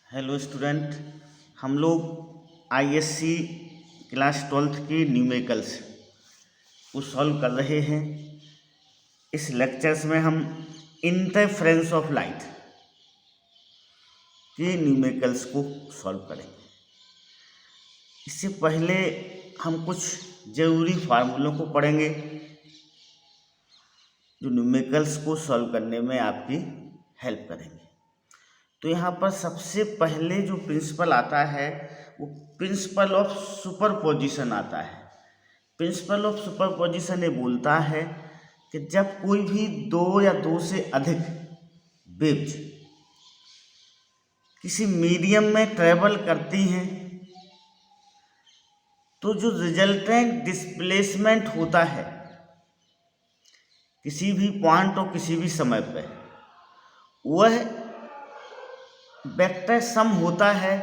Hello student. हम लोग ISC class 12th की न्यूमेरिकल्स को सॉल्व कर रहे हैं। इस लेक्चर्स में हम इंटरफेरेंस ऑफ लाइट के न्यूमेरिकल्स को सॉल्व करेंगे। इससे पहले हम कुछ ज़रूरी फार्मूलों को पढ़ेंगे जो न्यूमेरिकल्स को सॉल्व करने में आपकी हेल्प करेंगे। तो यहाँ पर सबसे पहले जो प्रिंसिपल आता है वो प्रिंसिपल ऑफ सुपरपोजिशन आता है। प्रिंसिपल ऑफ सुपरपोजिशन ये बोलता है कि जब कोई भी दो या दो से अधिक वेव्स किसी मीडियम में ट्रेवल करती हैं तो जो रिजल्टेंट डिस्प्लेसमेंट होता है किसी भी पॉइंट और किसी भी समय पर, वह वेक्टर सम होता है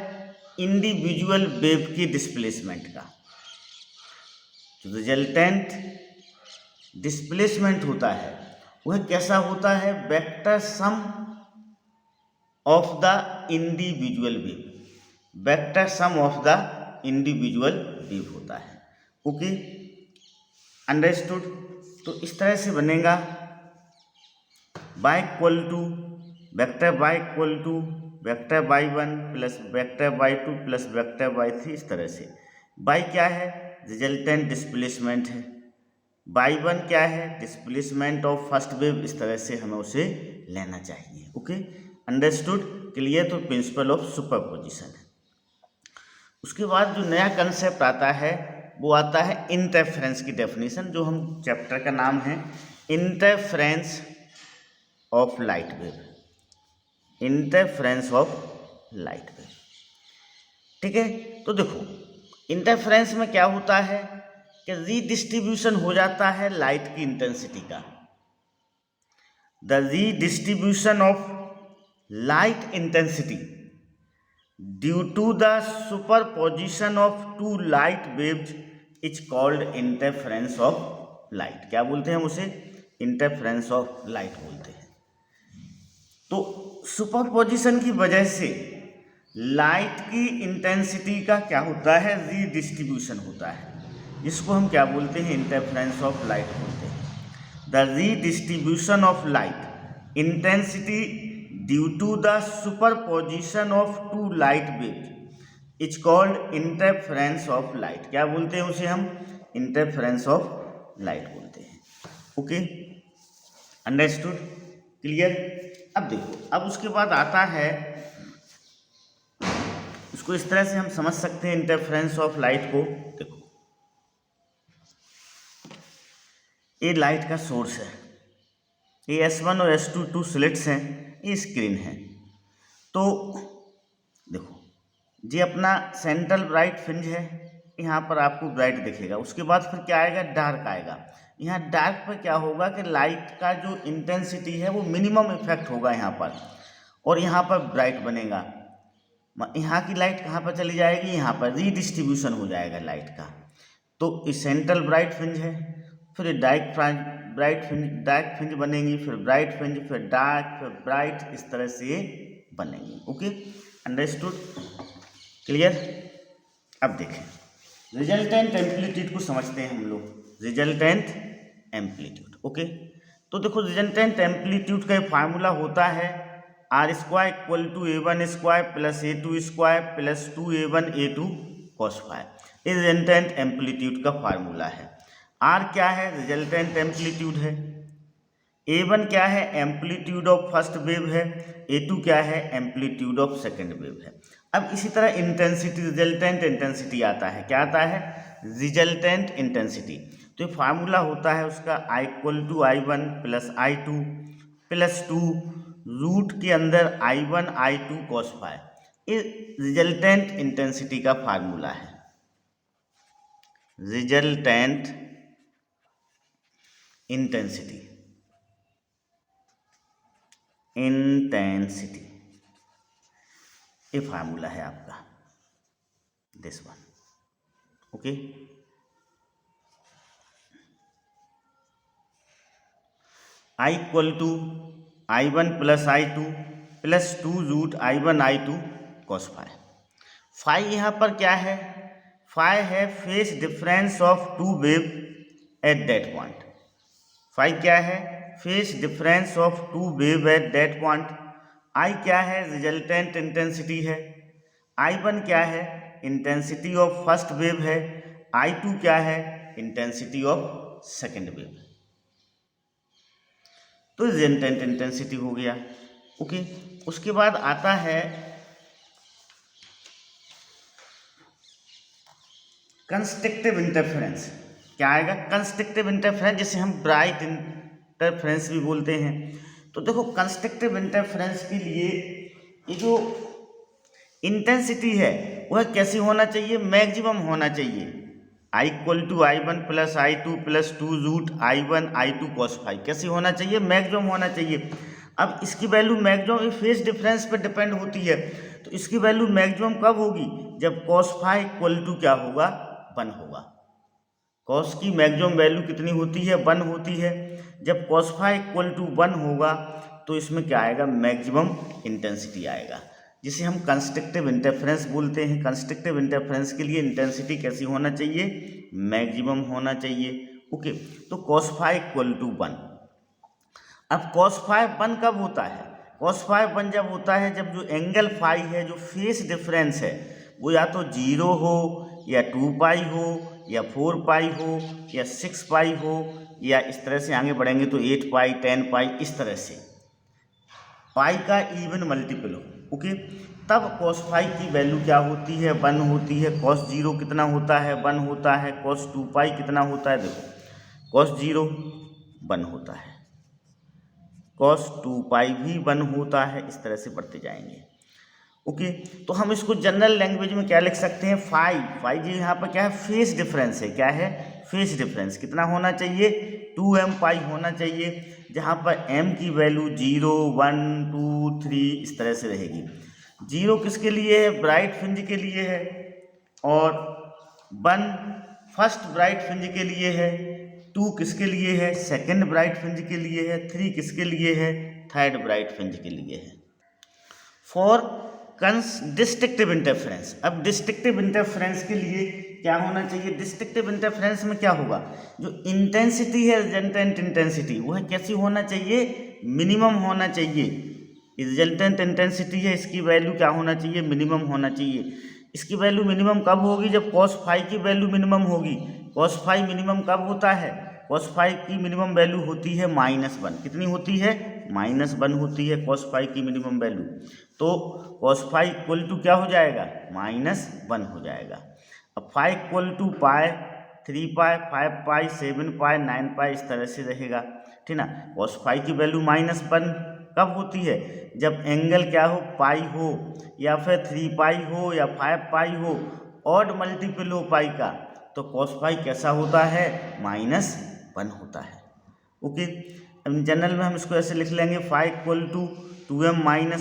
इंडिविजुअल वेव की डिस्प्लेसमेंट का। जो रिजल्टेंट डिस्प्लेसमेंट होता है वह कैसा होता है? Vector sum of the individual wave. Vector sum of the individual wave होता है। Okay, understood. तो इस तरह से बनेगा y equal to vector y equal to vector y1 plus vector y2 plus vector y3। इस तरह से y क्या है? रिजल्टेंट डिस्प्लेसमेंट है। y1 क्या है? Displacement of first wave. इस तरह से हमें उसे लेना चाहिए। Okay, understood, clear. तो प्रिंसिपल ऑफ सुपरपोजिशन है। उसके बाद जो नया कंसेप्ट आता है वो आता है इंटरफेरेंस की डेफिनेशन, जो हम चैप्टर का नाम है interference of light wave. Interference of light wave, ठीक है। तो देखो, इंटरफेरेंस में क्या होता है कि रीडिस्ट्रीब्यूशन हो जाता है लाइट की इंटेंसिटी का। The redistribution of light intensity due to the superposition of two light waves is called interference of light. क्या बोलते हैं हम उसे? इंटरफेरेंस ऑफ लाइट बोलते हैं। तो सुपरपोजिशन की वजह से लाइट की इंटेंसिटी का क्या होता है? रीडिस्ट्रीब्यूशन होता है। इसको हम क्या बोलते हैं? इंटरफेरेंस ऑफ लाइट बोलते हैं। The redistribution of light intensity due to the superposition of two light waves is called interference of light. क्या बोलते हैं उसे हम? इंटरफेरेंस ऑफ लाइट बोलते हैं। Okay, understood, clear. अब देखो, अब उसके बाद आता है, इसको इस तरह से हम समझ सकते हैं इंटरफेरेंस ऑफ लाइट को। देखो, ये लाइट का सोर्स है, ये S1 और S2 टू स्लिट्स हैं, ये स्क्रीन है। तो देखो, ये अपना सेंट्रल ब्राइट फ्रिंज है, यहाँ पर आपको ब्राइट दिखेगा। उसके बाद फिर क्या आएगा? डार्क आएगा। यहाँ डार्क पर क्या होगा कि लाइट का जो इंटेंसिटी है वो मिनिमम इफेक्ट होगा यहाँ पर, और यहाँ पर ब्राइट बनेगा। यहाँ की लाइट कहाँ पर चली जाएगी? यहाँ पर रीडिस्ट्रीब्यूशन हो जाएगा लाइट का। तो इस सेंट्रल ब्राइट फ्रिंज है, फिर डार्क फ्रिंज बनेंगी, फिर ब्राइट फ्रिंज, फिर डार्क, फिर ब्राइट, इस तरह से बनेंगी। Okay, understood, clear. अब देखें, रिजल्टेंट एम्पलीट्यूड को समझते हैं हम लोग। Resultant amplitude, okay. तो देखो, रिजल्टेंट एम्पलीट्यूड का फार्मूला होता है R² equal to A1 square plus A2 square plus 2A1 A2 cos phi. ये रिजल्टेंट एम्पलीट्यूड का फार्मूला है। R क्या है? रिजल्टेंट एम्पलीट्यूड है। A1 क्या है? एम्पलीट्यूड ऑफ फर्स्ट वेव है। A2 क्या है? एम्पलीट्यूड ऑफ सेकेंड वेव है। अब इसी तरह इंटेंसिटी, रिजल्टेंट इंटेंसिटी आता है। क्या आता है? Resultant intensity. तो ये फार्मूला होता है उसका I equal to I1 plus I2 plus 2 root के अंदर I1 I2 कॉस फाइव। ये रिजल्टेंट इंटेंसिटी का फार्मूला है। रिजल्टेंट इंटेंसिटी ये फार्मूला है आपका, this one. Okay, I equal to I1 plus I2 plus 2 root I1 I2 cos phi. Phi यहाँ पर क्या है, फाई है phase difference of two wave at that point. Phi क्या है, phase difference of two wave at that point. I क्या है, resultant intensity है। I1 क्या है, इंटेंसिटी ऑफ फर्स्ट वेव है। I2 क्या है, इंटेंसिटी ऑफ सेकेंड वेव। तो रिजल्टेंट इंटेंसिटी हो गया। ओके, उसके बाद आता है कंस्ट्रक्टिव इंटरफेरेंस। क्या आएगा, कंस्ट्रक्टिव इंटरफेरेंस, जिसे हम ब्राइट इंटरफेरेंस भी बोलते हैं। तो देखो कंस्ट्रक्टिव इंटरफेरेंस के लिए ये जो इंटेंसिटी है वह कैसी होना चाहिए, मैक्सिमम होना चाहिए। I = I1 + I2 + 2 root I1 I2 cos phi कैसी होना चाहिए, मैक्सिमम होना चाहिए। अब इसकी वैल्यू मैक्सिमम फेस डिफरेंस पर डिपेंड होती है, तो इसकी वैल्यू मैक्सिमम कब होगी, जब cos फाई = क्या होगा, 1 होगा। cos की मैक्सिमम वैल्यू कितनी होती है, 1 होती है। जब cos फाई = 1 होगा तो इसमें क्या आएगा, मैक्सिमम इंटेंसिटी आएगा, जिसे हम कंस्ट्रक्टिव इंटरफेरेंस बोलते हैं। कंस्ट्रक्टिव इंटरफेरेंस के लिए इंटेंसिटी कैसी होना चाहिए, मैक्सिमम होना चाहिए। ओके, तो cos फाई = 1। अब cos फाई 1 कब होता है, cos फाई 1 जब होता है जब जो एंगल फाई है, जो फेस डिफरेंस है, वो या तो 0 हो या 2 पाई हो या 4 पाई हो या 6 पाई हो, या इस तरह से आगे बढ़ेंगे तो 8 पाई 10 पाई, इस तरह से पाई का इवन मल्टीपल हो। ओके, तब cos फाई की वैल्यू क्या होती है, 1 होती है। cos 0 कितना होता है, 1 होता है। cos 2 पाई कितना होता है, देखो cos 0 1 होता है, cos 2 पाई भी 1 होता है, इस तरह से बढ़ते जाएंगे। ओके, तो हम इसको जनरल लैंग्वेज में क्या लिख सकते हैं, फाई जी यहाँ पर क्या है, फेस डिफरेंस है। क्या है, फेस डिफरेंस कितना होना चाहिए, 2m पाई होना चाहिए, जहाँ पर m की वैल्यू 0 1 2 3 इस तरह से रहेगी। 0 किसके लिए है, ब्राइट फ्रिंज के लिए है, और 1 फर्स्ट ब्राइट फ्रिंज के लिए है, 2 किसके लिए है, सेकेंड ब्राइट फ्रिंज के लिए है, 3 किसके लिए है, थर्ड ब्राइट फ्रिंज के लिए है। फॉर डिस्ट्रक्टिव इंटरफेरेंस, अब डिस्ट्रक्टिव इंटरफेरेंस के लिए क्या होना चाहिए, डिस्ट्रक्टिव इंटरफेरेंस में क्या होगा, जो इंटेंसिटी है रिजल्टेंट इंटेंसिटी, वह कैसी होना चाहिए, मिनिमम होना चाहिए। रिजल्टेंट इंटेंसिटी है, इसकी वैल्यू क्या होना चाहिए, मिनिमम होना चाहिए। इसकी वैल्यू मिनिमम कब होगी, जब cos फाई की वैल्यू मिनिमम होगी। cos फाई मिनिमम कब होता है, cos फाई की मिनिमम वैल्यू होती है -1। कितनी होती है, -1 होती है cos फाई की मिनिमम वैल्यू। तो cos फाई = क्या हो जाएगा, -1 हो जाएगा। अब फाई = पाई, 3 पाई 5 पाई 7 पाई 9 पाई इस तरह से रहेगा, ठीक ना। cos फाई की वैल्यू -1 कब होती है, जब एंगल क्या हो, पाई हो, या फिर 3 पाई हो या 5 पाई हो, ऑड मल्टीपल हो पाई का, तो cos फाई कैसा होता है, -1 होता है। ओके, जनरल में हम इसको ऐसे लिख लेंगे, फाई = 2m - 1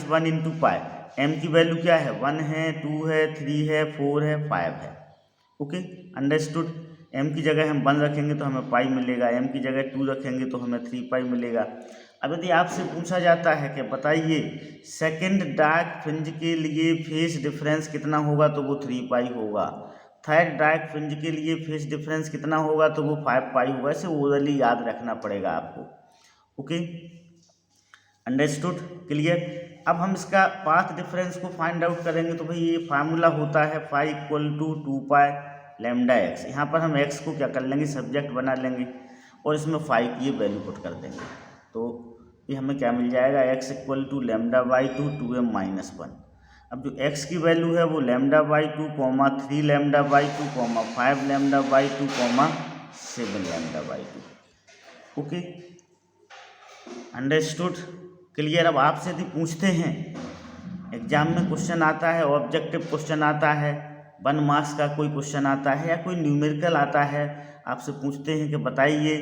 × पाई। m की वैल्यू क्या है, 1 है, 2 है, 3 है, 4 है, 5 है। Okay, understood. m की जगह हम 1 रखेंगे तो हमें पाई मिलेगा, m की जगह 2 रखेंगे तो हमें 3 पाई मिलेगा। अब यदि आपसे पूछा जाता है कि बताइए सेकंड डार्क फ्रिंज के लिए फेस डिफरेंस कितना होगा, तो वो 3 पाई होगा। थर्ड डार्क फ्रिंज के लिए फेस डिफरेंस कितना होगा, तो वो 5 पाई होगा। इसे ओरली याद रखना पड़ेगा आपको। Okay, understood, clear. अब हम इसका पाथ डिफरेंस को फाइंड आउट करेंगे, तो भाई ये फार्मूला होता है फाई = 2 पाई लैम्डा x। यहाँ पर हम x को क्या कर लेंगे, सब्जेक्ट बना लेंगे, और इसमें फाई की ये वैल्यू पुट कर देंगे, तो ये हमें क्या मिल जाएगा, x = λ/2 2m - 1। अब जो x की वैल्यू है वो λ/2, 3 λ/2, 5 λ/2, 7 λ/2। Okay, understood, clear. अब आपसे यदि पूछते हैं, एग्जाम में क्वेश्चन आता है, ऑब्जेक्टिव क्वेश्चन आता है, 1 मार्क्स का कोई क्वेश्चन आता है, या कोई न्यूमेरिकल आता है, आपसे पूछते हैं कि बताइए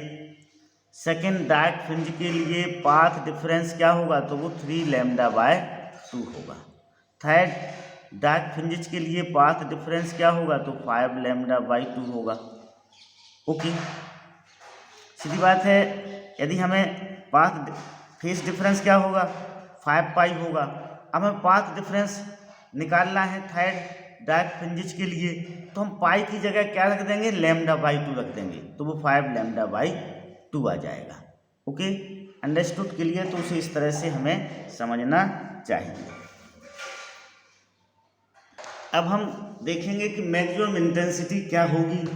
सेकेंड डार्क फ्रिंज के लिए पाथ डिफरेंस क्या होगा, तो वो 3 λ/2 होगा। थर्ड डार्क फ्रिंज के लिए पाथ डिफरेंस क्या होगा, तो 5 λ/2 होगा। ओके, सीधी बात है। यदि हमें पाथ फेस डिफरेंस क्या होगा, 5 पाई होगा। अब हमें पाथ डिफरेंस निकालना है थर्ड डार्क फ्रिंजेस के लिए, तो हम पाई की जगह क्या रख देंगे, λ/2 रख देंगे, तो वो 5 λ/2 आ जाएगा। Okay, understood clear. तो उसे इस तरह से हमें समझना चाहिए। अब हम देखेंगे कि मैक्सिमम इंटेंसिटी क्या होगी।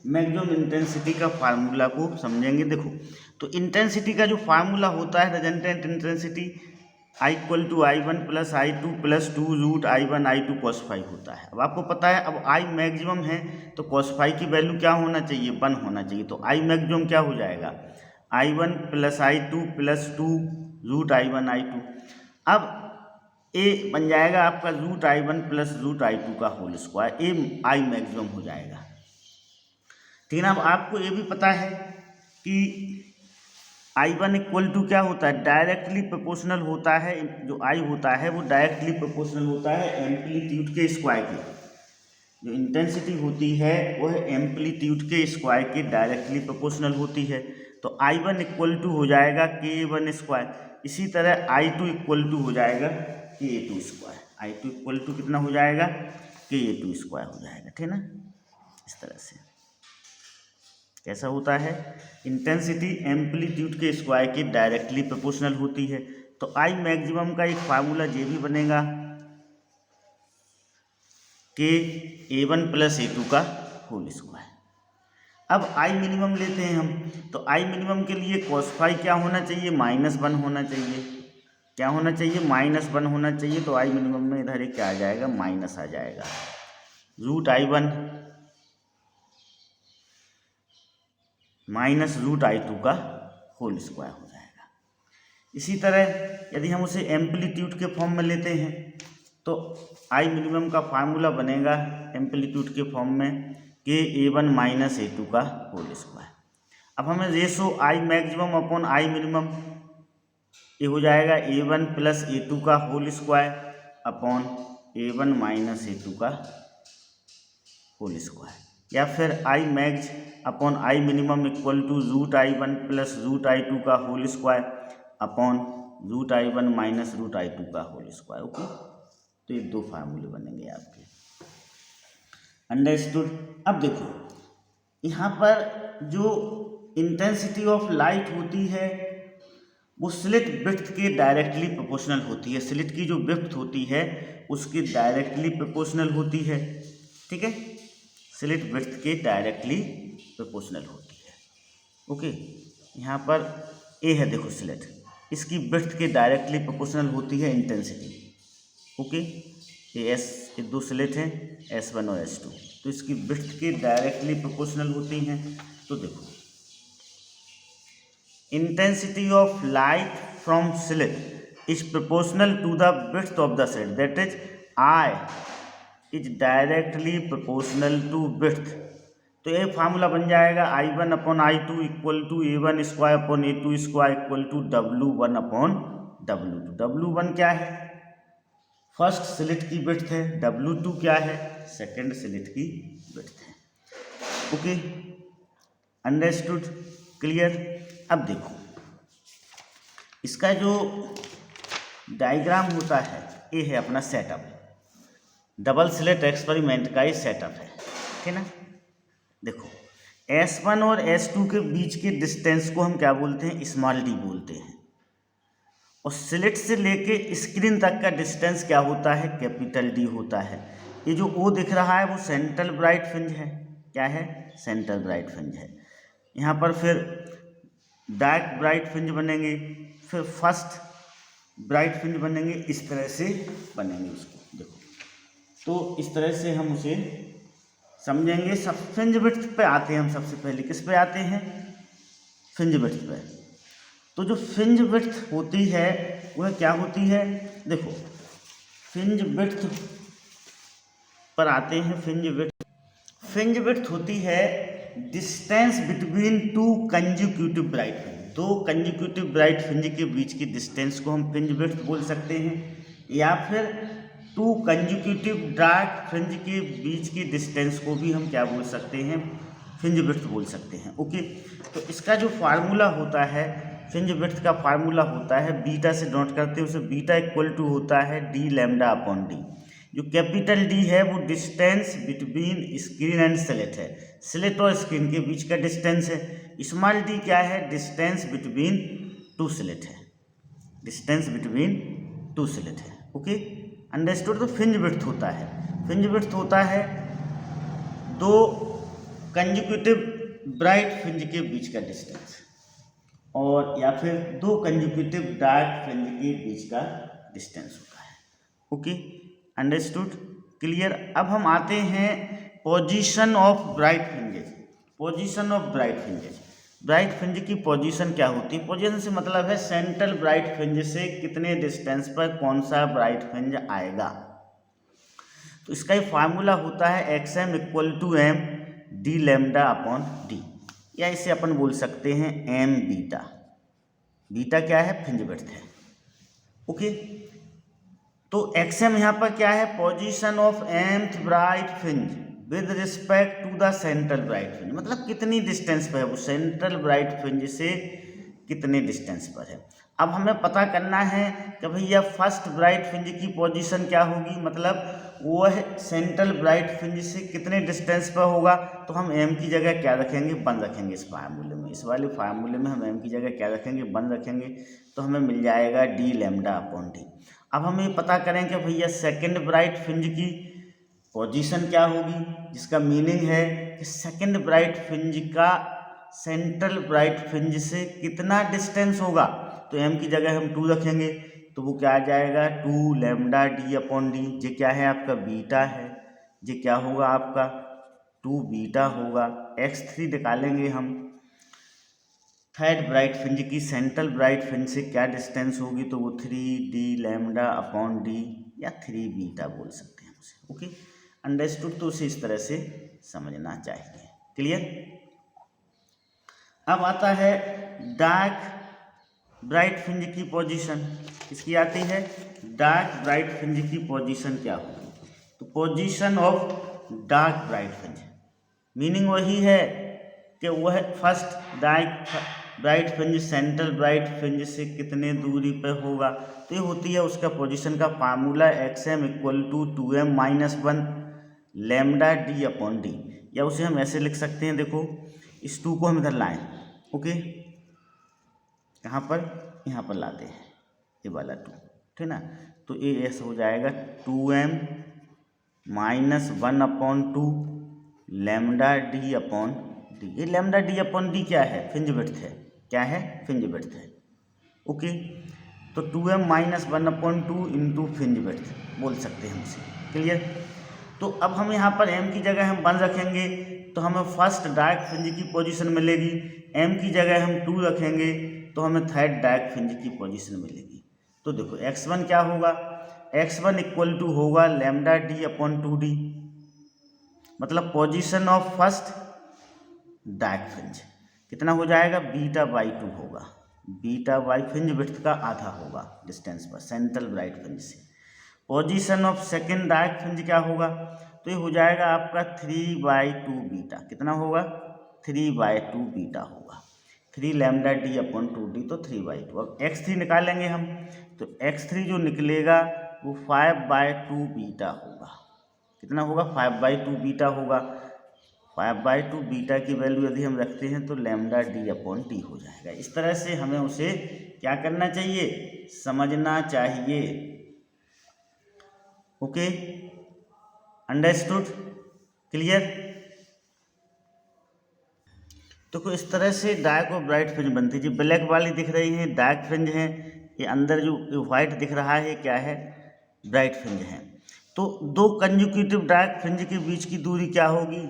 मैक्सिमम इंटेंसिटी का फार्मूला को समझेंगे। देखो, तो इंटेंसिटी का जो फार्मूला होता है resultant intensity I = I1 + I2 + 2 √I1 I2 cos phi होता है। अब आपको पता है, अब I मैक्सिमम है तो cos phi की वैल्यू क्या होना चाहिए, 1 होना चाहिए। तो I मैक्सिमम क्या हो जाएगा, I1 + I2 + 2 √I1 I2। अब ए बन जाएगा आपका √I1 + √I2 का होल स्क्वायर, ए I मैक्सिमम हो जाएगा। ठीक है ना। अब आपको ये भी पता है कि I1 = क्या होता है, डायरेक्टली प्रोपोर्शनल होता है। जो I होता है वो डायरेक्टली प्रोपोर्शनल होता है एम्पलीट्यूड के स्क्वायर के। जो इंटेंसिटी होती है वो है एम्पलीट्यूड के स्क्वायर के डायरेक्टली प्रोपोर्शनल होती है। तो I1 = हो जाएगा K1²। इसी तरह I2 = हो जाएगा Ka2²। I2 = कितना हो जाएगा, Ka2² हो जाएगा। ठीक है ना। इस तरह से कैसा होता है, इंटेंसिटी एम्पलीट्यूड के स्क्वायर के डायरेक्टली प्रोपोर्शनल होती है। तो I मैक्सिमम का एक फार्मूला ये भी बनेगा कि A1 + A2 का होल स्क्वायर। अब I मिनिमम लेते हैं हम, तो I मिनिमम के लिए cos phi क्या होना चाहिए, -1 होना चाहिए। क्या होना चाहिए, -1 होना चाहिए। तो I मिनिमम में इधर एक क्या आ जाएगा, माइनस आ जाएगा, √I1 - √I2 का होल स्क्वायर हो जाएगा। इसी तरह यदि हम उसे एम्पलीट्यूड के फॉर्म में लेते हैं तो I मिनिमम का फार्मूला बनेगा एम्पलीट्यूड के फॉर्म में कि A1 - A2 का होल स्क्वायर। अब हमें ratio I maximum upon I minimum ये हो जाएगा A1 + A2 का whole square upon A1 - A2 का होल स्क्वायर, या फिर I max upon I minimum = √I1 + √I2 का whole square upon √I1 - √I2 का होल स्क्वायर। ओके, तो ये दो फार्मूले बनेंगे आपके। अंडरस्टूड। अब देखो, यहाँ पर जो इंटेंसिटी ऑफ लाइट होती है वो स्लिट विड्थ के डायरेक्टली प्रोपोर्शनल होती है। स्लिट की जो विड्थ होती है उसके डायरेक्टली प्रोपोर्शनल होती है। ठीक है, स्लिट विड्थ के डायरेक्टली प्रोपोर्शनल होती है। ओके, यहाँ पर ए है, देखो स्लिट, इसकी विड्थ के डायरेक्टली प्रोपोर्शनल होती है इंटेंसिटी। ओके, ये दो स्लिट हैं S1 और S2, तो इसकी विड्थ के डायरेक्टली प्रोपोर्शनल होती हैं। तो देखो, intensity of light from slit is proportional to the width of the slit, that is I is directly proportional to width. तो ये फार्मूला बन जाएगा I1 upon I2 = A1² upon A2² = W1/W2। W1 क्या है, फर्स्ट स्लिट की width है। W2 क्या है, सेकंड स्लिट की विड्थ है। Okay, understood, clear. अब देखो, इसका जो डायग्राम होता है ये है अपना सेटअप, डबल स्लिट एक्सपेरिमेंट का ये सेटअप है। ठीक है ना। देखो, S1 और S2 के बीच के डिस्टेंस को हम क्या बोलते हैं, स्मॉल d बोलते हैं। और स्लिट से लेके स्क्रीन तक का डिस्टेंस क्या होता है, कैपिटल D होता है। ये जो O दिख रहा है वो सेंट्रल ब्राइट फ्रिंज है। क्या है, सेंट्रल ब्राइट फ्रिंज है। यहाँ पर फिर डार्क ब्राइट फ्रिंज बनेंगे, फिर फर्स्ट ब्राइट फ्रिंज बनेंगे, इस तरह से बनेंगे उसको। देखो, तो इस तरह से हम उसे समझेंगे। सब फ्रिंज विड्थ पे आते हैं हम। सबसे पहले किस पे आते हैं, फ्रिंज विड्थ पे। तो जो फ्रिंज विड्थ होती है वह क्या होती है, देखो फ्रिंज विड्थ पर आते हैं। फ्रिंज विड्थ होती है distance between two consecutive bright fringe. दो कंजिक्यूटिव ब्राइट फ्रिंज के बीच की डिस्टेंस को हम फ्रिंज विड्थ बोल सकते हैं, या फिर टू कंजिक्यूटिव डार्क फ्रिंज के बीच की डिस्टेंस को भी हम क्या बोल सकते हैं, फ्रिंज विड्थ बोल सकते हैं। ओके, तो इसका जो फार्मूला होता है, फ्रिंज विड्थ का फार्मूला होता है, बीटा से नोट करते हैं उसे, बीटा = होता है d λ/d। जो कैपिटल डी है वो distance between screen and slate है, स्लेट और स्क्रीन के बीच का डिस्टेंस है। स्मॉल डी क्या है, डिस्टेंस बिटवीन टू स्लेट है, डिस्टेंस बिटवीन टू स्लेट है। Okay, understood. तो फ्रिंज विड्थ होता है, फ्रिंज विड्थ होता है दो कंजिक्यूटिव ब्राइट फ्रिंज के बीच का डिस्टेंस, और या फिर दो कंजिक्यूटिव डार्क फ्रिंज के बीच का डिस्टेंस होता है। Okay, understood, clear. अब हम आते हैं position of bright fringes. Position of bright fringes, bright fringe की पोजीशन क्या होती है? पोजीशन से मतलब है सेंट्रल ब्राइट फ्रिंज से कितने डिस्टेंस पर कौन सा ब्राइट फ्रिंज आएगा। तो इसका ही फार्मूला होता है XM = M D lambda upon D, या इसे अपन बोल सकते हैं M बीटा। बीटा क्या है, फ्रिंज विड्थ है। ओके, तो XM यहाँ पर क्या है, position of mth bright fringe with respect to the central bright fringe, मतलब कितनी डिस्टेंस पर है वो सेंट्रल ब्राइट फ्रिंज से कितने डिस्टेंस पर है। अब हमें पता करना है कि भैया फर्स्ट ब्राइट फ्रिंज की पोजीशन क्या होगी, मतलब वो है सेंट्रल ब्राइट फ्रिंज से कितने डिस्टेंस पर होगा। तो हम m की जगह क्या रखेंगे, 1 रखेंगे इस फार्मूले में, इस वाले फार्मूले में हम m की जगह क्या रखेंगे, 1 रखेंगे। तो हमें मिल जाएगा D लैम्डा अपॉन D। अब हम ये पता करें कि भैया सेकंड ब्राइट फ्रिंज की पोजीशन क्या होगी, जिसका मीनिंग है कि सेकंड ब्राइट फ्रिंज का सेंट्रल ब्राइट फ्रिंज से कितना डिस्टेंस होगा। तो m की जगह हम 2 रखेंगे, तो वो क्या आ जाएगा, 2 लैम्डा D अपॉन D। ये क्या है, आपका बीटा है, ये क्या होगा आपका 2 बीटा होगा। x3 निकालेंगे हम, थर्ड ब्राइट फ्रिंज की सेंट्रल ब्राइट फ्रिंज से क्या डिस्टेंस होगी, तो वो 3D लैम्डा अपॉन D या 3 बीटा बोल सकते हैं उसे। Okay, understood. तो उसे इस तरह से समझना चाहिए, क्लियर। अब आता है डार्क ब्राइट फ्रिंज की पोजीशन, इसकी आती है डार्क ब्राइट फ्रिंज की पोजीशन क्या होगी। तो position of dark bright fringe meaning वही है कि वह first dark bright fringe central bright fringe से कितने दूरी पर होगा। तो ये होती है उसका पोजीशन का formula XM = 2m-1 lambda D upon D, या उसे हम ऐसे लिख सकते हैं, देखो इस 2 को हम इधर लाएं। ओके, यहाँ पर लाते हैं ये वाला 2, ठीक ना। तो ये ऐसा हो जाएगा 2m-1 upon 2 lambda D upon D। ये लैम्डा D अपॉन D क्या है, फ्रिंज विड्थ है, क्या है, फ्रिंज विड्थ है। ओके, तो 2m-1 upon 2 into fringe width बोल सकते हैं उसे, क्लियर। तो अब हम यहाँ पर m की जगह हम 1 रखेंगे तो हमें फर्स्ट डार्क फ्रिंज की पोजीशन मिलेगी, m की जगह हम 2 रखेंगे तो हमें थर्ड डार्क फ्रिंज की पोजीशन मिलेगी। तो देखो x1 क्या होगा, x1 = होगा लैम्डा D अपॉन 2D, मतलब position of first dark fringe कितना हो जाएगा, β/2 होगा। β फ्रिंज विड्थ का आधा होगा डिस्टेंस पर सेंट्रल ब्राइट फ्रिंज से। Position of second dark fringe क्या होगा, तो ये हो जाएगा आपका 3/2 बीटा, कितना होगा, 3/2 बीटा होगा। 3 लैम्डा D अपॉन 2D, तो 3/2। अब x3 निकालेंगे हम, तो x3 जो निकलेगा वो 5/2 बीटा होगा। कितना होगा, 5/2 बीटा होगा। 5/2 बीटा की वैल्यू यदि हम रखते हैं तो लैम्डा D अपॉन D हो जाएगा। इस तरह से हमें उसे क्या करना चाहिए, समझना चाहिए। Okay, understood, clear. तो कुछ इस तरह से डार्क और ब्राइट फ्रिंज बनती है। जो ब्लैक वाली दिख रही है डार्क फ्रिंज है, ये अंदर जो व्हाइट दिख रहा है क्या है, ब्राइट फ्रिंज है। तो दो कंजुक्यूटिव डार्क फ्रिंज के बीच की दूरी क्या होगी,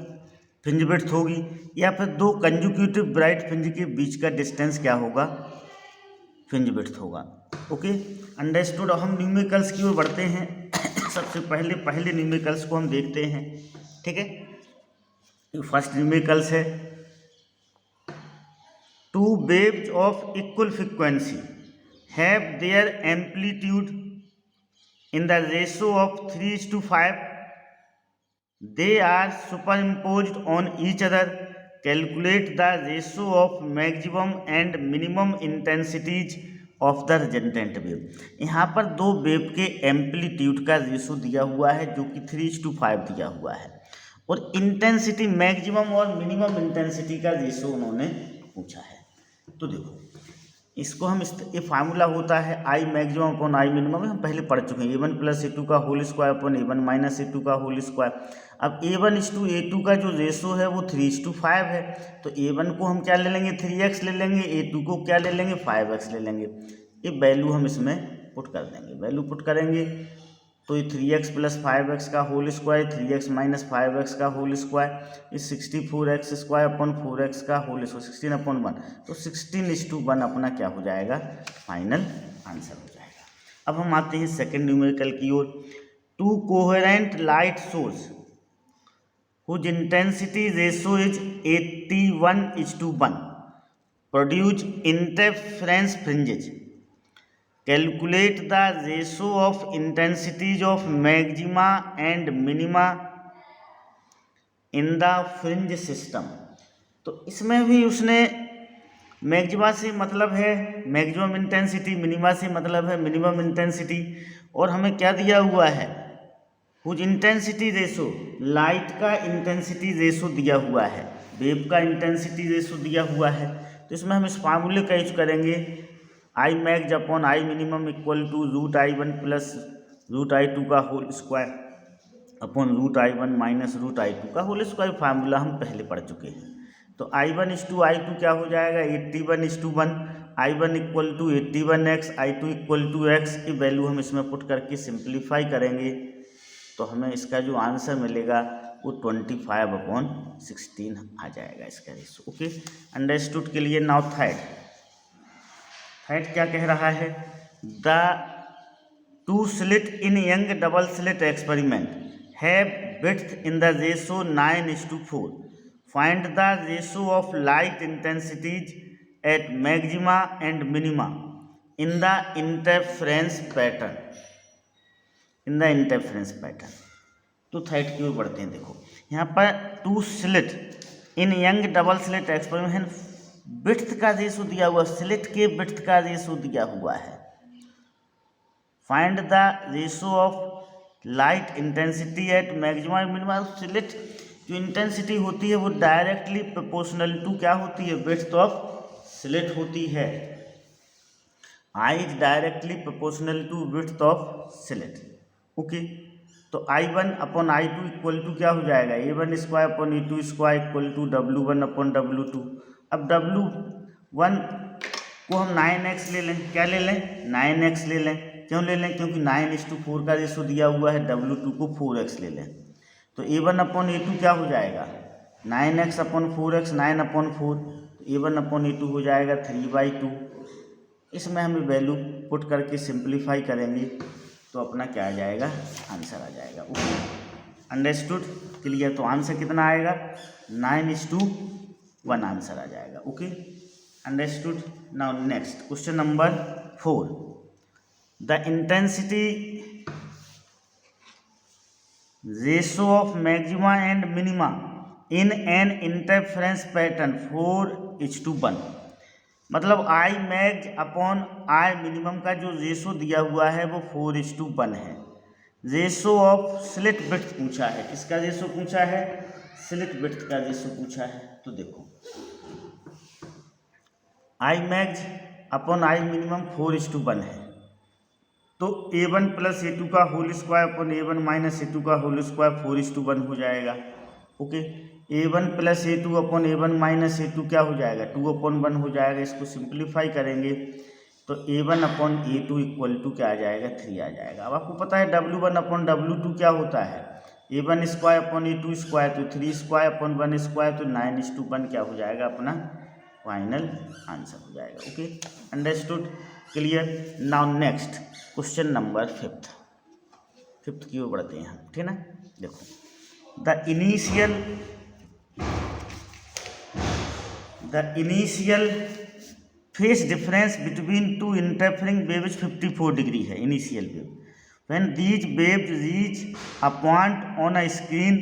फ्रिंज विड्थ होगी, या फिर दो कंजुक्यूटिव ब्राइट फ्रिंज के बीच का डिस्टेंस क्या होगा, फ्रिंज विड्थ होगा। Okay, understood. अब हम न्यूमेरिकल्स की ओर बढ़ते हैं। सबसे पहले न्यूमेरिकल्स को हम देखते हैं, ठीक है। फर्स्ट न्यूमेरिकल्स है, 2 waves of equal frequency have their amplitude in the ratio of 3:5. They are superimposed on each other. Calculate the ratio of maximum and minimum intensities of the resultant wave. यहाँ पर दो wave के amplitude का ratio दिया हुआ है जो कि 3:5 दिया हुआ है, और इंटेंसिटी मैक्सिमम और मिनिमम इंटेंसिटी का रेशो उन्होंने पूछा है। तो देखो इसको हम ये फार्मूला होता है I maximum upon I minimum, हम पहले पढ़ चुके हैं, A1 + A2 का whole square upon A1 - A2 का होल स्क्वायर। अब A1:A2 का जो रेशो है वो 3:5 है, तो A1 को हम क्या ले लेंगे 3x ले लेंगे, A2 को क्या ले लेंगे 5x ले लेंगे। ये वैल्यू हम इसमें पुट कर देंगे, वैल्यू पुट करेंगे तो ये 3x + 5x का होल स्क्वायर, 3x - 5x का होल स्क्वायर, इस 64x² अपॉन 4x का होल स्क्वायर, 16/1, तो 16:1 अपना क्या हो जाएगा, फाइनल आंसर हो जाएगा। अब हम आते हैं सेकेंड न्यूमेरिकल की ओर। 2 coherent light source whose intensity ratio is 81:1 produce interference fringes. Calculate the ratio of intensities of maxima and minima in the fringe system. तो इसमें भी उसने मैक्सिमा से मतलब है मैक्सिमम इंटेंसिटी, मिनिमा से मतलब है मिनिमम इंटेंसिटी, और हमें क्या दिया हुआ है कुछ इंटेंसिटी रेशो, लाइट का इंटेंसिटी रेशो दिया हुआ है, वेव का इंटेंसिटी रेशो दिया हुआ है। तो इसमें हम इस फार्मूले का यूज करेंगे I max upon I minimum equal to √I1 + √I2 का whole square upon √I1 - √I2 का होल स्क्वायर। फार्मूला हम पहले पढ़ चुके हैं। तो I1:I2 क्या हो जाएगा 81:1, I1 = 81x, I2 = x की वैल्यू हम इसमें पुट करके सिंप्लीफाई करेंगे तो हमें इसका जो आंसर मिलेगा वो 25/16 आ जाएगा इसका रेशो। ओके, अंडरस्टूड के लिए। नाउ थर्ड क्या कह रहा है, the 2 slit in Young double slit experiment have width in the ratio 9:4, find the ratio of light intensities at maxima and minima in the interference pattern. तो third की ओर बढ़ते हैं। देखो यहाँ पर 2 slit in Young double slit experiment, width का ratio दिया हुआ, स्लिट के विड्थ का रेशो दिया हुआ है। Find the ratio of light intensity at maxima minima. Slit जो इंटेंसिटी होती है वो डायरेक्टली प्रोपोर्शनल टू क्या होती है, विड्थ ऑफ स्लिट होती है। I is directly proportional to width of slit. Okay, तो I1/I2 इक्वल टू क्या हो जाएगा, A1² upon A2² equal to W1/W2। अब W1 को हम 9x ले लें, क्या ले लें 9x ले लें। क्यों ले लें, क्योंकि 9:4 का रेशो दिया हुआ है, W2 को 4x ले लें। तो A1/A2 क्या हो जाएगा 9x/4x, 9/4, A1/A2 हो जाएगा 3/2। इसमें हम वैल्यू पुट करके सिंप्लीफाई करेंगे तो अपना क्या आ जाएगा, आंसर आ जाएगा। Okay, understood, clear. तो आंसर कितना आएगा 9:1 आंसर आ जाएगा। Okay, understood. Now next question number 4, the intensity ratio of maxima and minima in an interference pattern 4:1। मतलब आई मैक्स अपॉन आई मिनिमम का जो रेशो दिया हुआ है वो 4:1 है। रेशो ऑफ स्लिट विड्थ पूछा है, किसका रेशो पूछा है, स्लिट विड्थ का रेशो पूछा है। तो देखो आई मैक्स अपॉन आई मिनिमम 4:1 है, तो A1 + A2 का whole square upon A1 - A2 का होल स्क्वायर 4:1 हो जाएगा। Okay, A1 + A2 upon A1 - A2 क्या हो जाएगा 2/1 हो जाएगा। इसको सिंप्लीफाई करेंगे तो A1/A2 इक्वल टू क्या आ जाएगा 3 आ जाएगा। अब आपको पता है W1/W2 क्या होता है, A1² अपॉन A2², तो 3² अपॉन 1², तो 9:1 क्या हो जाएगा, अपना फाइनल आंसर हो जाएगा। Okay, understood, clear. Now next question number 5th की ओर बढ़ते हैं हम, ठीक है ना। देखो the initial phase difference between 2 interfering waves 54 degree है, initial wave. When these waves reach a point on a screen,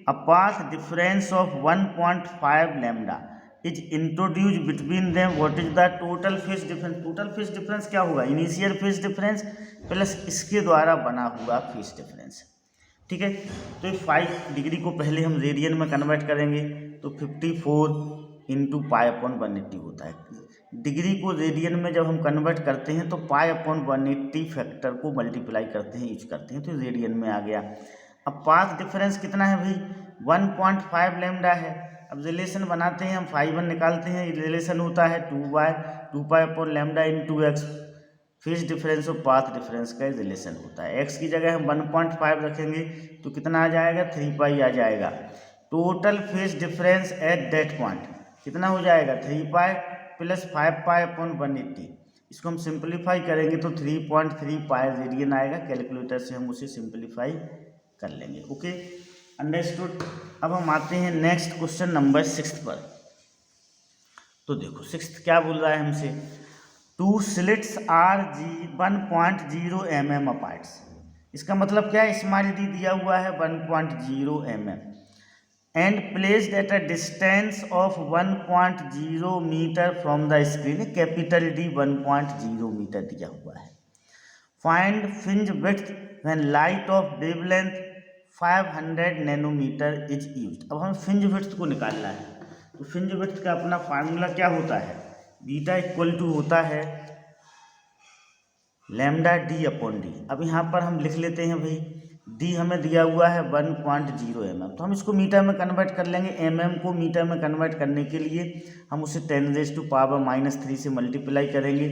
a path difference of 1.5 lambda is introduce between them, what is the total phase difference. Total phase difference क्या होगा, initial phase difference plus इसके द्वारा बना हुआ phase difference. ठीक है, तो ये 5 डिग्री को पहले हम रेडियन में कन्वर्ट करेंगे तो 54 इंटू पाई अपॉन 180 होता है। डिग्री को रेडियन में जब हम कन्वर्ट करते हैं तो पाई अपॉन 180 फैक्टर को मल्टीप्लाई करते हैं, यूज करते हैं, तो रेडियन में आ गया। अब पाथ डिफरेंस कितना है भाई, 1.5 लैम्डा है। अब रिलेशन बनाते हैं हम, 5 निकालते हैं, रिलेशन होता है 2 pi upon lambda into x. Phase difference और पाथ डिफरेंस का रिलेशन होता है। एक्स की जगह हम 1.5 रखेंगे तो कितना आ जाएगा, 3 पाई आ जाएगा। Total phase difference at that point कितना हो जाएगा, 3 पाई प्लस 5 पाई अपॉन 180। इसको हम सिंप्लीफाई करेंगे तो 3.3 पाई रेडियन आएगा। कैलकुलेटर से हम उसे सिंप्लीफाई कर लेंगे। Okay, understood. अब हम आते हैं नेक्स्ट क्वेश्चन नंबर 6 पर। तो देखो 6 क्या बोल रहा है हमसे, 2 स्लिट्स आर 1.0 mm अपार्ट। इसका मतलब क्या है, स्मॉल डी दिया हुआ है 1.0 mm and placed at a distance of 1.0 meter from the screen. Capital D 1.0 meter दिया हुआ है। Find fringe width when light of wavelength 500 nanometer is used. अब हमें फ्रिंज विड्थ को निकालना है, तो फ्रिंज विड्थ का अपना फार्मूला क्या होता है, बीटा इक्वल टू होता है लैम्डा डी अपॉन डी। अब यहाँ पर हम लिख लेते हैं भाई, डी हमें दिया हुआ है 1.0 mm, तो हम इसको मीटर में कन्वर्ट कर लेंगे। mm को मीटर में कन्वर्ट करने के लिए हम उसे 10⁻³ से मल्टीप्लाई करेंगे।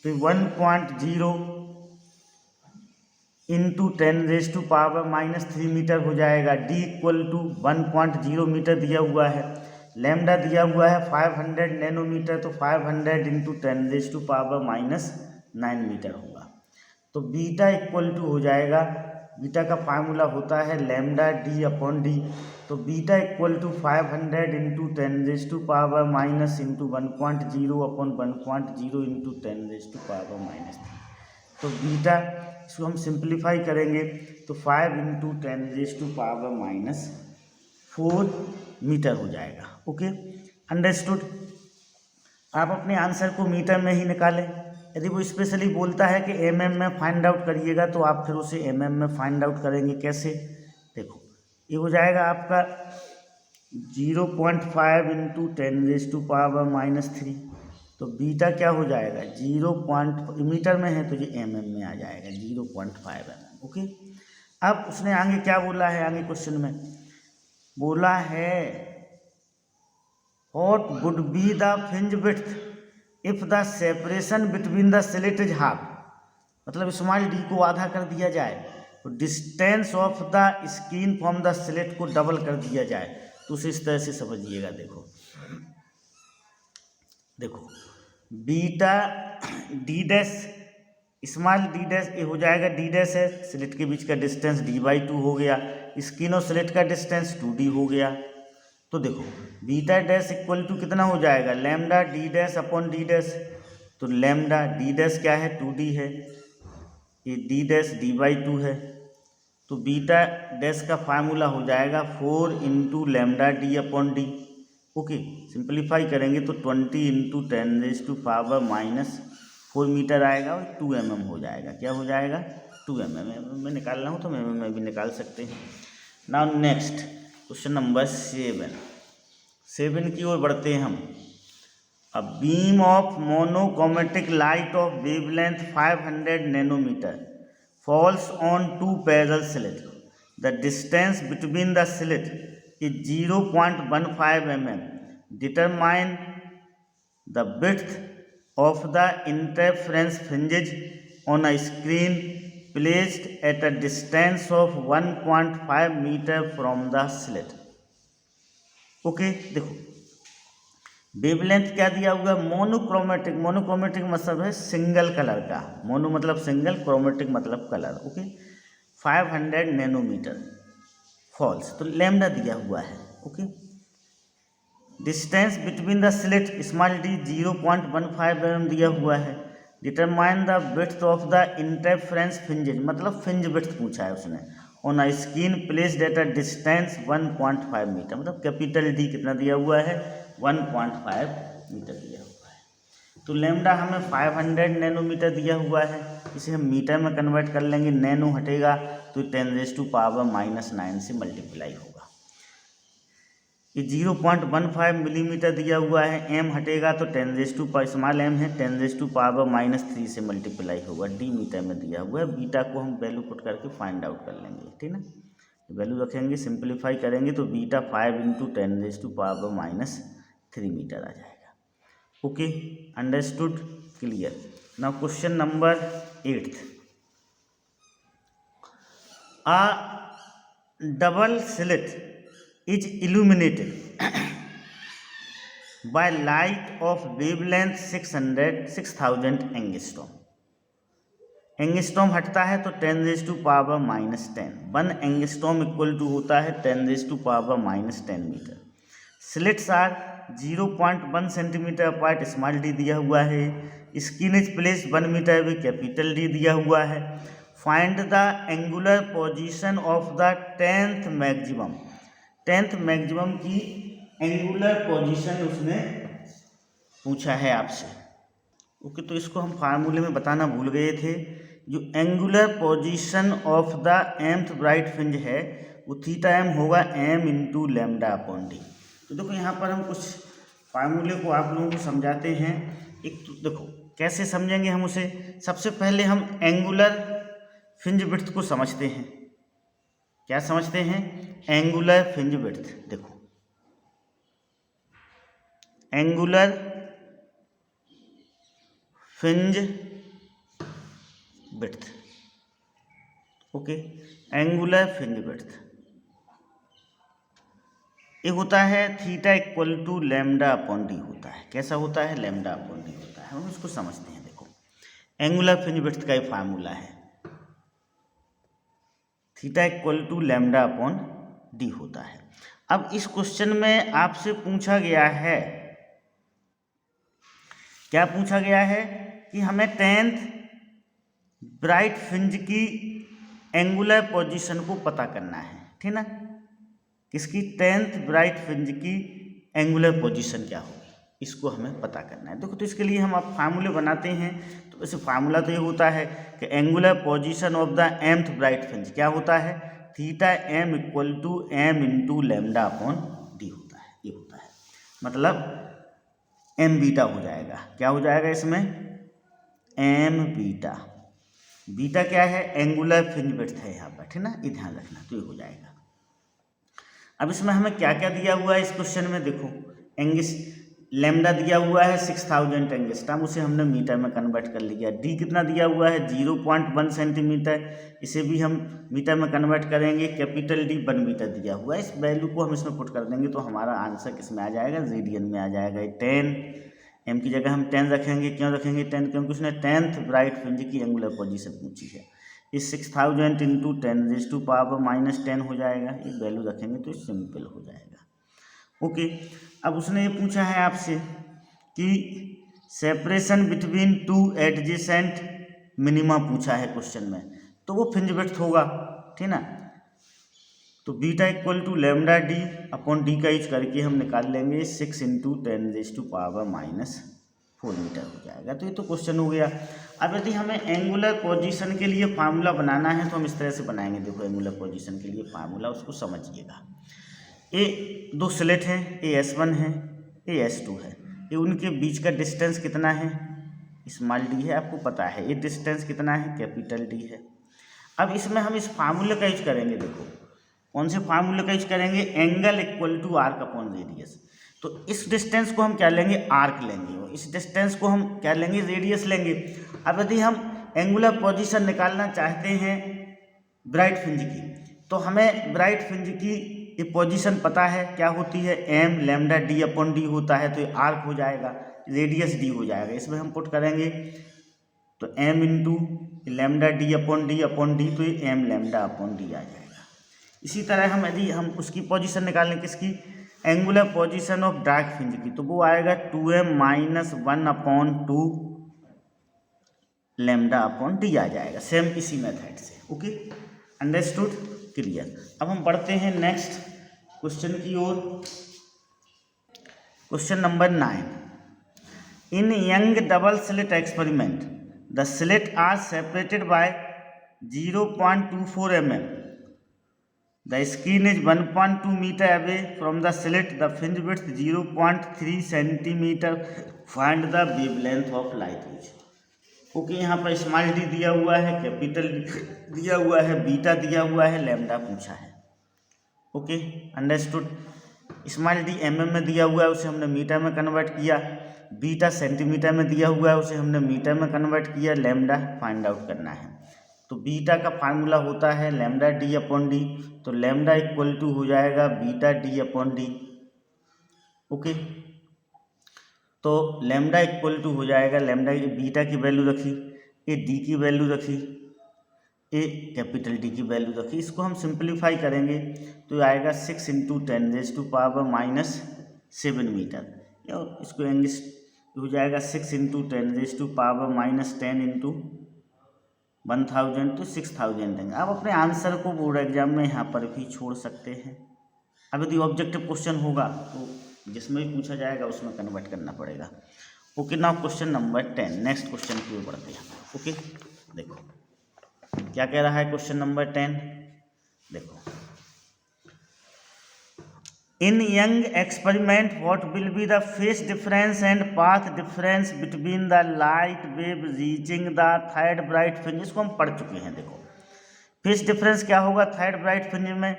फिर 1.0 इंटू 10⁻³ मीटर हो जाएगा। डी इक्वल टू 1.0 मीटर दिया हुआ है, लैम्डा दिया हुआ है 500 नैनोमीटर, तो 500 इंटू 10⁻⁹ मीटर होगा। तो बीटा इक्वल टू हो जाएगा, बीटा का फार्मूला होता है लैम्डा डी अपॉन डी। तो beta equal to 500 into 10⁻⁻ into 1.0 upon 1.0 into 10⁻⁻3। तो बीटा इसको हम सिंप्लीफाई करेंगे तो 5 इंटू 10⁻⁴ मीटर हो जाएगा। Okay, understood. आप अपने आंसर को मीटर में ही निकालें। यदि वो स्पेशली बोलता है कि mm में फाइंड आउट करिएगा तो आप फिर उसे mm में फाइंड आउट करेंगे। कैसे, देखो ये हो जाएगा आपका 0.5 इंटू 10⁻⁻3। तो बीटा क्या हो जाएगा, 0. मीटर में है तो ये mm में आ जाएगा, 0.5 mm। ओके, अब उसने आगे क्या बोला है, आगे क्वेश्चन में बोला है what would be the fringe width if the separation between the slit is half. मतलब स्मॉल डी को आधा कर दिया जाए तो distance of the screen from the slit को डबल कर दिया जाए, तो उसे इस तरह से समझिएगा। देखो beta D dash, small D dash ये हो जाएगा, डी डैश है स्लिट के बीच का डिस्टेंस d/2 हो गया, स्क्रीन और स्लिट का डिस्टेंस 2d हो गया। तो देखो बीटा डैश इक्वल टू कितना हो जाएगा, lambda D dash upon D dash. तो लैम्डा डी डैश क्या है, 2d है, ये डी डैश d/2 है। तो बीटा डैश का फार्मूला हो जाएगा 4 into lambda D upon D. Okay, simplify करेंगे तो 20 इंटू 10⁻⁻⁴ मीटर आएगा और 2 mm हो जाएगा। क्या हो जाएगा, 2 mm में निकालना हो तो mm में भी निकाल सकते हैं। नाउ नेक्स्ट क्वेश्चन नंबर 7 की ओर बढ़ते हैं हम। A beam of monochromatic light of wavelength 500 nanometer falls on 2 parallel slit. The distance between the slit is 0.15 mm. Determine the width of the interference fringes on a screen placed at a distance of 1.5 meter from the slit. Okay, देखो wavelength क्या दिया हुआ, monochromatic. Monochromatic मतलब है single colour का, mono मतलब single, chromatic मतलब colour. Okay, 500 nanometer falls, तो लैम्डा दिया हुआ है। Okay, distance between the slit small D 0.15 mm दिया हुआ है। Determine the width of the interference fringes, मतलब फ्रिंज विड्थ पूछा है उसने। On a screen placed at a distance 1.5 meter, मतलब कैपिटल डी कितना दिया हुआ है, 1.5 मीटर दिया हुआ है। तो लैम्डा हमें 500 नैनोमीटर दिया हुआ है, इसे हम मीटर में कन्वर्ट कर लेंगे, नैनो हटेगा तो 10⁻⁻⁹ से मल्टीप्लाई होगा। ये 0.15 मिलीमीटर दिया हुआ है, एम हटेगा तो स्मॉल एम है 10⁻⁻³ से मल्टीप्लाई होगा, डी मीटर में दिया हुआ है। बीटा को हम वैल्यू पुट करके फाइंड आउट कर लेंगे, ठीक ना। वैल्यू रखेंगे, सिंप्लीफाई करेंगे तो बीटा 5 × 10⁻⁻³ मीटर आ जाएगा। Okay, understood, clear. Now question number 8th, a double slit is illuminated by light of wavelength 6000 angstrom. Angstrom हटता है तो 10⁻⁻10, 1 एंगस्ट्रॉम इक्वल टू होता है 10⁻⁻10 meter. Slits are 0.1 centimeter apart, small D दिया हुआ है। स्किन इज प्लेस 1 मीटर भी, capital D दिया हुआ है। Find the angular position of the 10th maximum, 10th maximum की एंगुलर पोजीशन उसने पूछा है आपसे। ओके, तो इसको हम फार्मूले में बताना भूल गए थे। जो angular position of the mth bright fringe है वो θm होगा m × λ/d। तो देखो यहाँ पर हम कुछ फार्मूले को आप लोगों को समझाते हैं। एक तो देखो कैसे समझेंगे हम उसे। सबसे पहले हम एंगुलर फ्रिंज विड्थ को समझते हैं। क्या समझते हैं? Angular fringe width. देखो angular fringe width, okay, angular fringe width ये होता है θ = λ/d होता है। कैसा होता है? λ/d होता है। हम इसको समझते हैं। देखो एंगुलर फ्रिंज विड्थ का ये फार्मूला है, θ = λ/d होता है। अब इस क्वेश्चन में आपसे पूछा गया है, क्या पूछा गया है कि हमें 10th ब्राइट फ्रिंज की एंगुलर पोजीशन को पता करना है, ठीक ना। किसकी? 10th ब्राइट फ्रिंज की एंगुलर पोजीशन क्या होगी, इसको हमें पता करना है। देखो तो इसके लिए हम आप फार्मूले बनाते हैं। तो वैसे फार्मूला तो ये होता है कि angular position of the mth bright fringe क्या होता है? θm = m × λ/d होता है। ये होता है मतलब m बीटा हो जाएगा। क्या हो जाएगा इसमें? m beta. बीटा क्या है? एंगुलर फ्रिंज विड्थ है यहाँ पर, ठीक ना, ये ध्यान रखना। तो ये हो जाएगा। अब इसमें हमें क्या क्या दिया हुआ है इस क्वेश्चन में? देखो लैम्डा दिया हुआ है 6000 एंगस्ट्रॉम, उसे हमने मीटर में कन्वर्ट कर लिया। डी कितना दिया हुआ है? 0.1 सेंटीमीटर, इसे भी हम मीटर में कन्वर्ट करेंगे। कैपिटल डी 1 मीटर दिया हुआ है। इस वैल्यू को हम इसमें पुट कर देंगे तो हमारा आंसर किस में आ जाएगा? रेडियन में आ जाएगा। 10 एम की जगह हम 10 रखेंगे। क्यों रखेंगे 10? क्योंकि उसने 10th ब्राइट फ्रिंज की एंगुलर पोजीशन पूछी है। इस 6000 × 10⁻⁻10 हो जाएगा। ये वैल्यू रखेंगे तो सिंपल हो जाएगा। ओके, अब उसने ये पूछा है आपसे कि सेपरेशन बिटवीन 2 एडजेसेंट मिनिमा पूछा है क्वेश्चन में, तो वो फ्रिंज विड्थ होगा, ठीक ना। तो बीटा = λ/d का यूज करके हम निकाल लेंगे 6 × 10⁻⁻4 मीटर हो जाएगा। तो ये तो क्वेश्चन हो गया। अब यदि हमें एंगुलर पोजीशन के लिए फार्मूला बनाना है तो हम इस तरह से बनाएंगे। देखो एंगुलर पोजीशन के लिए फार्मूला, उसको समझिएगा। ये 2 स्लिट हैं, ये S1 है, ये S2 है। ये उनके बीच का डिस्टेंस कितना है? स्मॉल डी है, आपको पता है। ये डिस्टेंस कितना है? कैपिटल डी है। अब इसमें हम इस फार्मूले का यूज करेंगे। देखो कौन से फार्मूले का यूज करेंगे? एंगल = आर्क/रेडियस। तो इस डिस्टेंस को हम क्या लेंगे? आर्क लेंगे, और इस डिस्टेंस को हम क्या लेंगे? रेडियस लेंगे। अब यदि हम एंगुलर पोजीशन निकालना चाहते हैं ब्राइट फ्रिंज की, तो हमें ब्राइट फ्रिंज की ये पोजीशन पता है, क्या होती है? m λ/d/d होता है। तो ये आर्क हो जाएगा, रेडियस d हो जाएगा। इसमें हम पुट करेंगे तो m × λ/d/d, तो ये m λ/d आ जाएगा। इसी तरह हम यदि हम उसकी पोजीशन निकालें, किसकी? Angular position of dark fringe की, तो वो आएगा 2m - 1/2 λ/d आ जाएगा। सेम इसी मेथड से। Okay, understood, clear. अब हम बढ़ते हैं नेक्स्ट क्वेश्चन की ओर। Question number 9. In young double slit experiment, the slit are separated by 0.24 mm. The screen is 1.2 meter away from the slit. The fringe width 0.3 centimeter. Find the wavelength of light reach. Okay, यहाँ पर small D दिया हुआ है, capital D दिया हुआ है, beta दिया हुआ है, लैम्डा पूछा है. Okay, understood. Small D mm में दिया हुआ है, उसे हमने मीटर में कन्वर्ट किया. बीटा सेंटीमीटर में दिया हुआ है, उसे हमने मीटर में कन्वर्ट किया. लैम्डा फाइंड आउट करना है. तो बीटा का फार्मूला होता है लैम्डा डी अपॉन डी. तो लैम्डा इक्वल टू हो जाएगा beta D upon D. Okay, तो लैम्डा इक्वल टू हो जाएगा, लैम्डा बीटा की वैल्यू रखी, ए डी की वैल्यू रखी, ए कैपिटल डी की वैल्यू रखी. इसको हम सिंप्लीफाई करेंगे तो आएगा 6 × 10⁻⁻7 मीटर. इसको इंग्लिश हो जाएगा 6 × 10⁻⁻10 × 1000 तो 6000 देंगे. आप अपने आंसर को बोर्ड एग्जाम में यहाँ पर भी छोड़ सकते हैं. अब यदि ऑब्जेक्टिव क्वेश्चन होगा तो जिसमें भी पूछा जाएगा उसमें कन्वर्ट करना पड़ेगा. Okay, now question number 10. Next question की ओर बढ़ते हैं. ओके, देखो क्या कह रहा है क्वेश्चन नंबर 10. देखो, in Young experiment what will be the phase difference and path difference between the light wave reaching the third bright fringe. इसको हम पढ़ चुके हैं. देखो, फेस डिफरेंस क्या होगा थर्ड ब्राइट फ्रिंज में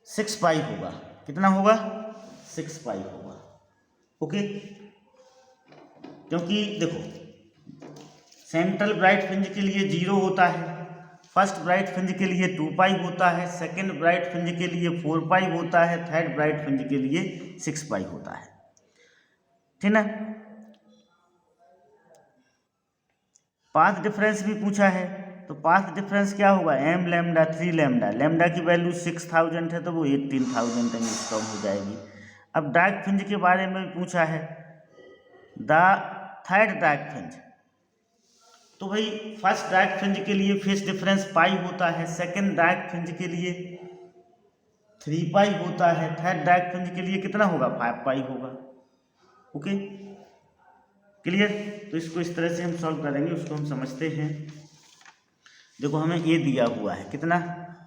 6 पाई होगा. कितना होगा? 6 पाई होगा. ओके, क्योंकि देखो सेंट्रल ब्राइट फ्रिंज के लिए 0 होता है, फर्स्ट ब्राइट फ्रिंज के लिए 2 पाई होता है, सेकंड ब्राइट फ्रिंज के लिए 4 पाई होता है, थर्ड ब्राइट फ्रिंज के लिए 6 पाई होता है. ठीक ना. पाथ डिफरेंस भी पूछा है, तो पाथ डिफरेंस क्या होगा? m lambda 3 lambda. लैम्डा की वैल्यू 6000 है तो वो 18000 एंगस्ट्रॉम हो जाएगी. अब डार्क फ्रिंज के बारे में भी पूछा है, द थर्ड डार्क फ्रिंज. तो भाई फर्स्ट डार्क फ्रिंज के लिए फेस डिफरेंस पाई होता है, सेकंड डार्क फ्रिंज के लिए 3 पाई होता है, थर्ड डार्क फ्रिंज के लिए कितना होगा? 5 पाई होगा. Okay, clear. तो इसको इस तरह से हम सॉल्व करेंगे, उसको हम समझते हैं. देखो, हमें ये दिया हुआ है कितना?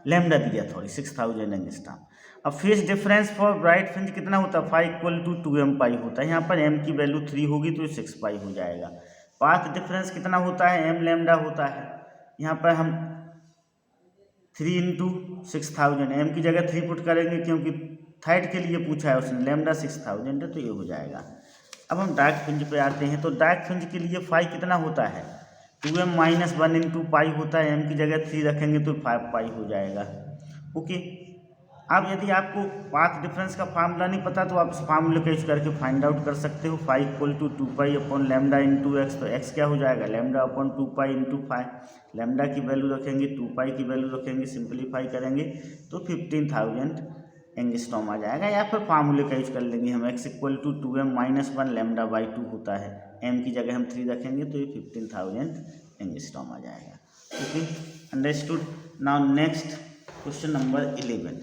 लैम्डा दिया था 6000 एंगस्ट्रॉम. अब phase difference for bright fringe कितना होता है? 5 = 2m पाई होता है. यहाँ पर m की वैल्यू 3 होगी तो 6 पाई हो जाएगा. पाथ डिफरेंस कितना होता है? m लैम्डा होता है. यहाँ पर हम 3 × 6000, m की जगह 3 पुट करेंगे क्योंकि थर्ड के लिए पूछा है उसने. लैम्डा 6000 है तो ये हो जाएगा. अब हम डार्क फ्रिंज पे आते हैं. तो डार्क फ्रिंज के लिए फाई कितना होता है? 2m - 1 × पाई होता है. m की जगह 3 रखेंगे तो 5 पाई हो जाएगा. ओके, अब यदि आपको पाथ डिफरेंस का फार्मूला नहीं पता तो आप इस फार्मूले का यूज करके फाइंड आउट कर सकते हो. 5 = 2 पाई अपॉन लैम्डा × x. तो x क्या हो जाएगा? लैम्डा अपॉन 2 पाई × 5. लैम्डा की वैल्यू रखेंगे, 2 पाई की वैल्यू रखेंगे, सिंप्लीफाई करेंगे तो 15000 एंगस्ट्रॉम आ जाएगा. या फिर फार्मूले का यूज कर लेंगे हम. x = 2m - 1 λ/2 होता है. m की जगह हम 3 रखेंगे तो ये 15000 एंगस्ट्रॉम आ जाएगा. Okay, understood. Now next question number 11.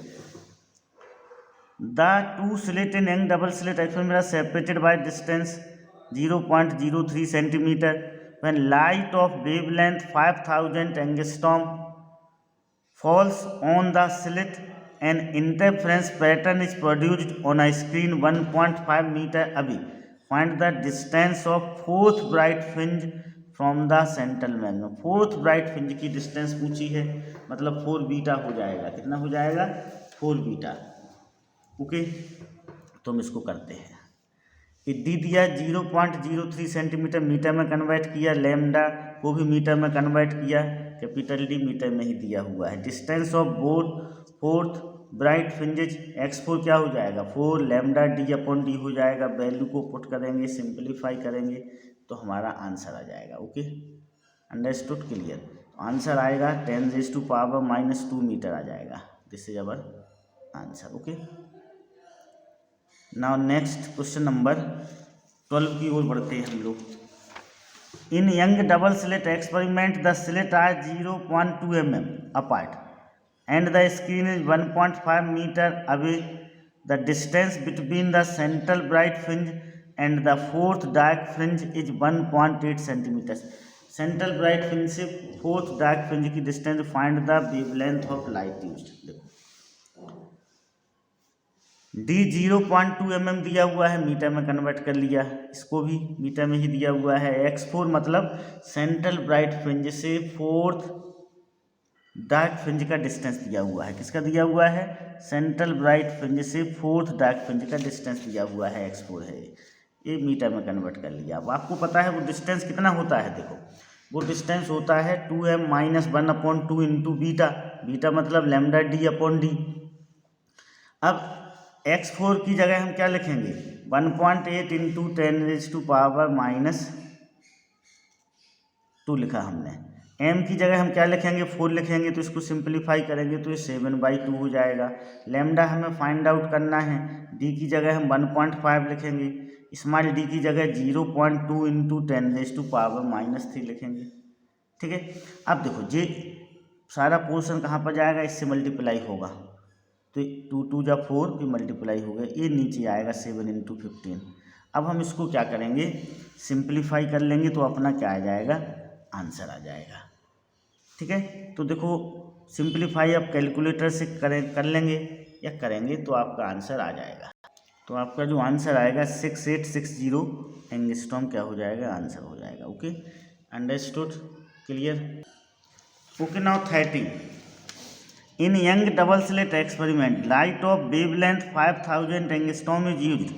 The two slit in young double slit experiment are separated by distance 0.03 centimeter. When light of wavelength 5000 angstrom falls on the slit, an interference pattern is produced on a screen 1.5 meter away. Find the distance of fourth bright fringe from the central magnum. Fourth bright fringe की distance पूछी है, मतलब 4 beta हो जाएगा. कितना हो जाएगा? 4 beta. Okay, तो हम इसको करते हैं. डी दिया 0.03 सेंटीमीटर, मीटर में कन्वर्ट किया. लैम्डा को भी मीटर में कन्वर्ट किया, कैपिटल डी मीटर में ही दिया हुआ है. Distance of both fourth bright fringes x4 क्या हो जाएगा? 4 लैम्डा डी अपॉन डी हो जाएगा. वैल्यू को पुट करेंगे, सिंप्लीफाई करेंगे तो हमारा आंसर आ जाएगा. Okay, understood, clear. आंसर आएगा 10⁻⁻2 मीटर आ जाएगा. This is our answer. Okay, now next question number 12 की ओर बढ़ते हैं हम लोग. In Young double slit experiment the slit are 0.2 mm apart and the screen is 1.5 metre away the distance between the central bright fringe and the fourth dark fringe is 1.8 centimetre. Central bright fringe से fourth dark fringe की distance find the wavelength of light used. देखो d 0.2 mm दिया हुआ है, metre में convert कर लिया, इसको भी मीटर में ही दिया हुआ है। x4 मतलब सेंट्रल ब्राइट फ्रिंज से फोर्थ डार्क फ्रिंज का डिस्टेंस दिया हुआ है। किसका दिया हुआ है? सेंट्रल ब्राइट फ्रिंज से फोर्थ डार्क फ्रिंज का डिस्टेंस दिया हुआ है, x4 है, ये मीटर में कन्वर्ट कर लिया। अब आपको पता है वो डिस्टेंस कितना होता है। देखो वो डिस्टेंस होता है 2m - 1/2 इंटू बीटा, बीटा मतलब लैम्डा d अपॉन डी। अब x4 की जगह हम क्या लिखेंगे? 1.8 इंटू 10⁻² लिखा हमने। m की जगह हम क्या लिखेंगे? 4 लिखेंगे, तो इसको सिंप्लीफाई करेंगे तो ये 7/2 हो जाएगा। लैम्डा हमें फाइंड आउट करना है, d की जगह हम 1.5 लिखेंगे, स्मॉल d की जगह 0.2 इंटू 10⁻³ लिखेंगे। ठीक है, अब देखो ये सारा पोर्शन कहाँ पर जाएगा? इससे मल्टीप्लाई होगा, तो 2 2 जा 4 भी मल्टीप्लाई हो गया, ये नीचे आएगा 7 इंटू 15। अब हम इसको क्या करेंगे? सिंप्लीफाई कर लेंगे तो अपना क्या आ जाएगा? आंसर आ जाएगा। ठीक है, तो देखो सिंप्लीफाई आप कैलकुलेटर से कर लेंगे या करेंगे तो आपका आंसर आ जाएगा। तो आपका जो आंसर आएगा 6860 एंगस्ट्रॉम क्या हो जाएगा? आंसर हो जाएगा। Okay, understood, clear. Okay, now 30। In young double slit experiment, light of wavelength 5000 angstrom is used.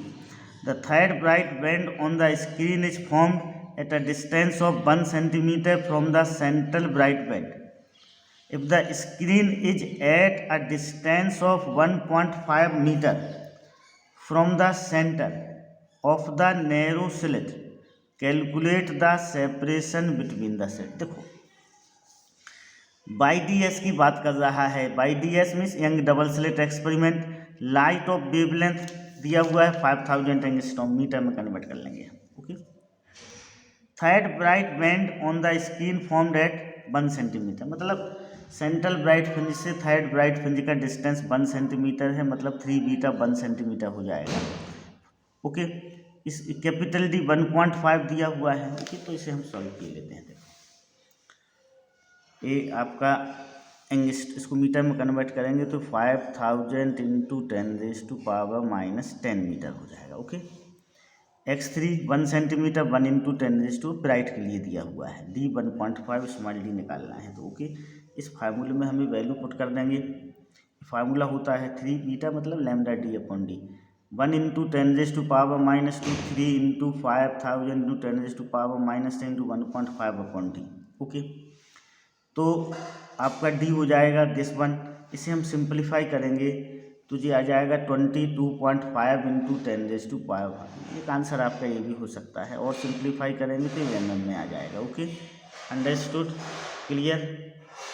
The third bright band on the screen is formed at a distance of 1 centimeter from the central bright band. If the screen is at a distance of 1.5 meter from the center of the narrow slit, calculate the separation between the slit. देखो by D S की बात कर रहा है। By D S means young double slit experiment, light of wavelength दिया हुआ है 5000 angstrom, metre में कन्वर्ट कर लेंगे। Okay, third bright band on the screen formed at 1 centimetre, मतलब सेंट्रल ब्राइट फ्रिंज से थर्ड ब्राइट फ्रिंज का डिस्टेंस 1 सेंटीमीटर है, मतलब 3 बीटा 1 सेंटीमीटर हो जाएगा। ओके, इस कैपिटल डी 1.5 दिया हुआ है। ओके, तो इसे हम सॉल्व कर लेते हैं। ये आपका इसको मीटर में कन्वर्ट करेंगे तो 5000 इंटू 10⁻⁻10 मीटर हो जाएगा। Okay, x3 1 centimetre, 1 into 10⁻, bright के लिए दिया हुआ है, d 1.5, स्मॉल d निकालना है। तो ओके, इस फार्मूले में हमें वैल्यू पुट कर देंगे। फार्मूला होता है 3 बीटा मतलब lambda d upon D, 1 into 10⁻⁻2, 3 into 5000 into 10⁻⁻10 into 1.5 upon D. Okay, तो आपका d हो जाएगा दिस वन, इसे हम सिंप्लीफाई करेंगे तो ये आ जाएगा 22.5 इंटू 10⁻5। एक आंसर आपका ये भी हो सकता है, और सिंप्लीफाई करेंगे तो mm में आ जाएगा। Okay, understood, clear.